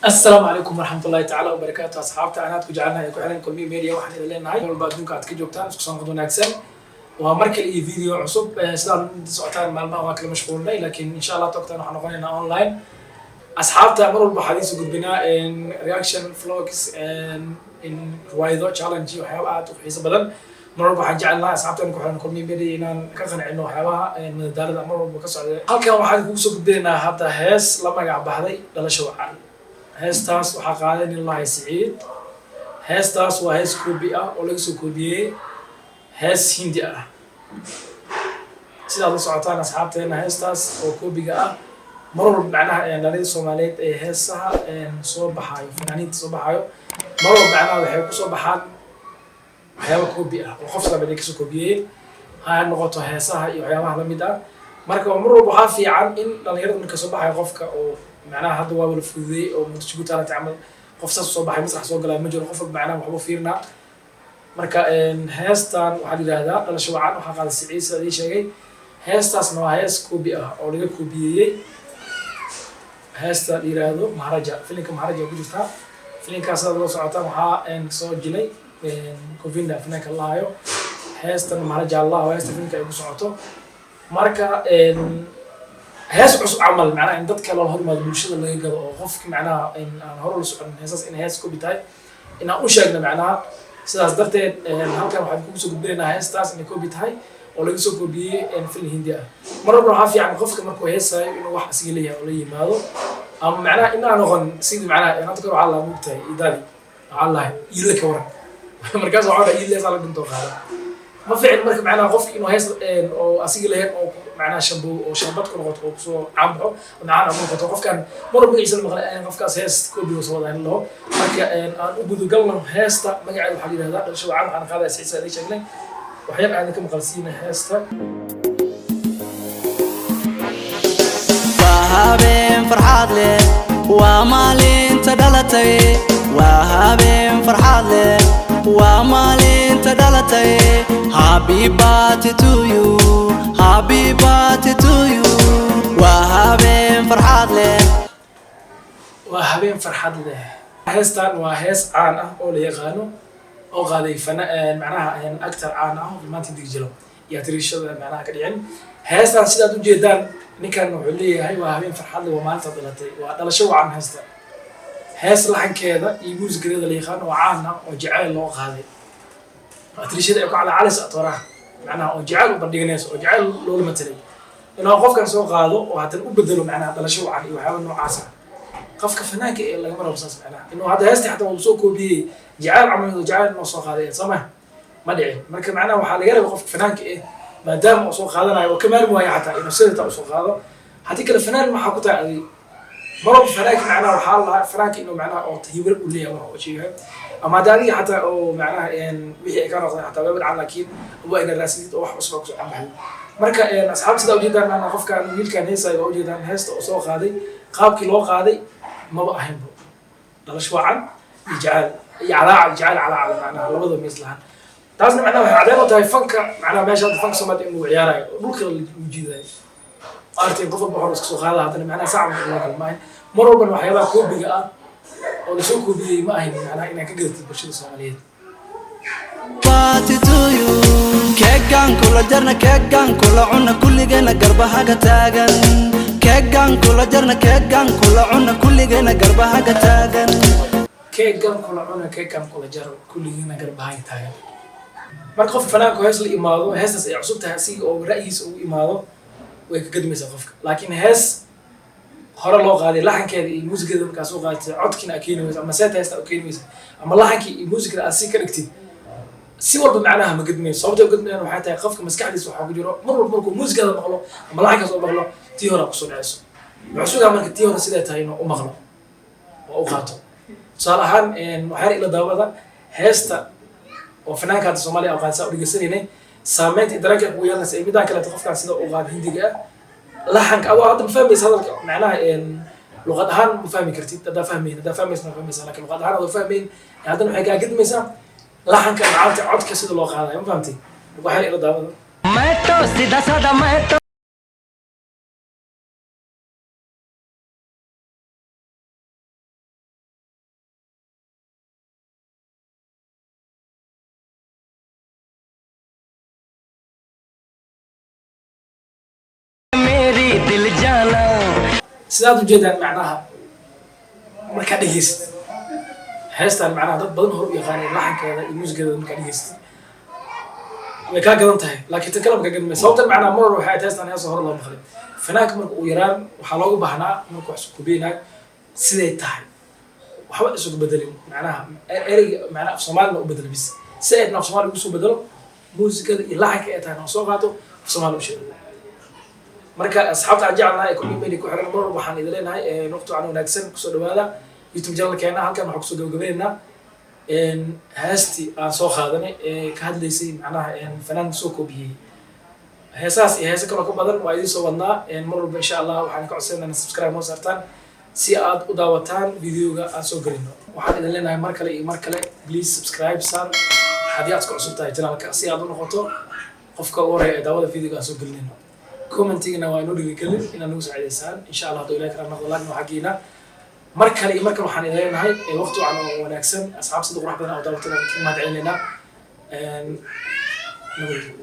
السلام عليكم ورحمة الله تعالى وبركاته أصحابتي أنا كجعلنا يكون كل ميديا واحد إلى لنا هاي والبعض دونك كجوبتان سكسان قدونا أكسل ومركل إي فيديو عصب سلام سؤالان معلومات واكل مشغول لي لكن إن شاء الله توقتنا حنقولنا أونلاين أصحابتي أمروا بحديث وقد بنا إن رياكشن فلوكس إن روايدو تشالنجي وحيوات وحيس بدل مروا بحجعلنا أصحابتي أنا كحنا كل ميديا إن كخن عنو حيوها من الدار مروا بكسر هل كان واحد يقول قد بنا حتى هاس لما قاعد بحذي لا شو عن heestaas waxaa qaaday nin lahay Siciid heestaas waa hees koobi ah oo laga soo koobiyay hees Hindi ah sidaad u socotaan asxaabteena heestaas oo koobiga ah mar walba macnaha dhallinyarada Soomaaliyeed ee heesaha soo baxayo fanaaniinta soo baxayo mar walba macnaha waxay ku soo baxaan waxyaabo koobi ah oo qof sabab ka soo koobiyay ha noqoto heesaha iyo waxyaabaha la mid ah marka mar walba waxaa fiican in dhallinyarada marka soo baxayo qofka oo معناها هذا هو الفوزي أو متشجع ترى تعمل قفصة صباح مسرح سوق لا مجرد قفل معناه وحبو فيرنا مركا هاستان وحدي هذا أنا شو عن وحق على السعيد هذا شيء هاستاس ما هاس كوبي أو لقى كوبية هاستا يرادو مهرجة فيلم مهرجة بيجتها فيلم كاسر الله سعطان وحا إن صوت جلي كوفينا فينك الله يو هاستا مهرجة الله وهاستا فيلم كأبو سعطان مركا هاس عصب عمل معناه إن ضدك الله هرمز بالشدة اللي يقدر وقفك معناه إن هرول سؤال هاس إن هاس كوبيتاي إن أوشجنا معناه سلاس درت هل كان واحد يكون سوق بيننا هاس تاس إن كوبيتاي ولا يسوق كوبي إن في الهندية مرة بروح في عن قفك مركو هاس إنه واحد سجليه ولا يماله أم معناه إن أنا غن سيد معناه أنا أذكر على مبتاعي إداري على يلك ورا مركز عارة يلك على بنتو خاله ما في عند مركب معناه قفك إنه هاس أو أسجله أو معناه شامبو أو شامبات كل غط أو عمره ونعانى أبوه فتوقف كان مرة بيجي يسلم غلا قف كاس هاست كوبي وصودا هن له مركا أبوه قلنا هاستا ما قاعد الحديد هذا شو عم أنا قاعد أسعى هذه شغلة وحياة عندكم غلسين هاستا وهابين فرحات لي ومالين تدلتي وهابين فرحات لي ومالين تدلتي Happy birthday to you Happy birthday to you وهابين فرحات له وهابين فرحات له هاستان وهاس عانة أو ليغانو أو غادي فنا معناها يعني أكثر عانة ما تديك جلو يا ترى شو معناها كده يعني هاستان سيدا تجدان نكان وحلي هاي وهابين فرحات له وما تطلعتي وهذا شو عن هاستان هاس لحن كذا يجوز كده ليغانو وعانة وجعل له غادي أتريشيد يقع على عالس أطوره معناها وجعل وبرديناس وجعل لول مثلي إنه قف كان سوق هذا وهذا أبدله معناها بلا شو عن يحاول إنه عاصر قف كفناك إلا مرة بس معناها إنه هذا هستي حتى وسوقه بيه جعل عمله جعل إنه سوق هذا سماه ما دعي مركب معناه وحاله يلا وقف كفناك إيه ما دام سوق هذا وكمان مو حتى إنه سيرته سوق هذا هتيك الفنان ما حكوا تعالي مرة فناك معناه وحاله فناك إنه معناه أو تهيبر وليه وهو شيء أما داري حتى أو معناه إن وحي كانوا حتى بابل عن لكن هو إن الرئيس أو حبس فوق عم بحل مركا أصحاب سيدا وجدان أنا قف كان ويل كان هيسا وجدان هيست أو سوق هذه قاب كيلو هذه ما بقى هم لا شو عن يجعل يجعل على معناه لو بدو مثلها لازم معناه عدالة تاي فنك معناه ما جاد فنك سمات إنه عياره بوك الوجود هاي أرتي قفل بحرس سوق هذا هذا معناه صعب الله الماين مرة بنو حيلا كوب بقى oo soo koobiyay ma ahayn macnaha inaan ka gadto bulshada Soomaaliyeed Party to you keegan kula jarna keegan kula cuna kulligeena garbahaga taagan keegan kula jarna keegan kula cuna kulligeena garbahaga taagan keegan kula cuna keegan kula jar kulligeena garbahaga taagan marka qof fanaanku hees la imaado heestas ay cusub tahay si oo ra'yiis uu imaado way ka gadmaysaa qofka laakiin hees hore loo qaaday laxankeeda iyo muusikada markaas oo qaatay codkina akeenaysa ama seetaysta akeenaysa ama laxankii iyo muusikada aad si ka dhigtid si walba macnaha ma gadmayso sababtoo gadmayna waxay tahay qofka maskaxdiisa waxa ku jiro mar walba markuu muusikada maqlo ama laxankaas oo maqlo tii hore ku soo dhacayso wuxuu sugaa marka tii hore sidee tahay inuu u maqlo oo u qaato tusaale ahaan waxaan ila daawada heesta oo fanaanka Soomaaliya oo qaadsa u dhigaysanayna saameynta dareenka ugu yeelanaysa midda kale qofkaan sida uu qaad hindiga لحنك أو هذا مفهم بس هذا معناه إن لغة هان مفهمي كرتي هذا فاهمين لكن لغة هان هذا فاهمين هذا نوع قد مثلا لحنك عاد كسر اللغة هذا ما فهمتي وحي إلى ده ما توصي ده صدق ما दिल जाना sidaad u jeedaan macnaha markaa dhegeysid heestan macnaha dad badan hor u yaqaanay laxankeeda iyo muusigeeda markaa dhegeysid way kaa gadan tahay laakiin tan kale ma ka gadan mayso sababtan macnaha mar hore waxay heestan heesa hore loo maqlay fanaanka marka uu yaraan waxaa loogu baahnaa marka wax isku beenayo siday tahay waxba isugu bedelin macnaha ereyga macnaha af Soomaaliga u bedel bis si ay af Soomaaliga ugu soo bedelo muusigada iyo laxanka ay tahay soo qaato af Soomaaliga u sheego marka asxaabta aan jecelnahay ku iimayl ku xiran mar waxaan idin leenahay waqti aan wanaagsan ku soo dhawaada YouTube channel-keena halkan waxaan ku soo gabagabeynaa heesti aan soo qaadanay ka hadlaysay macnaha fanaan soo koobiyay heesaas iyo heeso kale ku badan waa idin soo wadnaa mar walba insha Allah waxaan ka codsanaynaa subscribe noo saartaan si aad u daawataan videoga aan soo galino waxaan idin leenahay mar kale iyo mar kale please subscribe sar haddii aad ku cusub tahay channel-ka si aad u noqoto qofka ugu horeeya ee daawada videoga aan soo galinayno commentingna waa inoo dhiirigelin inaad nagu saacidaysaan insha Allah hadduu ilaahay kala noqdo laagna xaggiina mar kale iyo mar kale waxaan idin leenahay waqti aan wanaagsan asxaab sida qurux badan oo daawatana ka mahad celinaynaa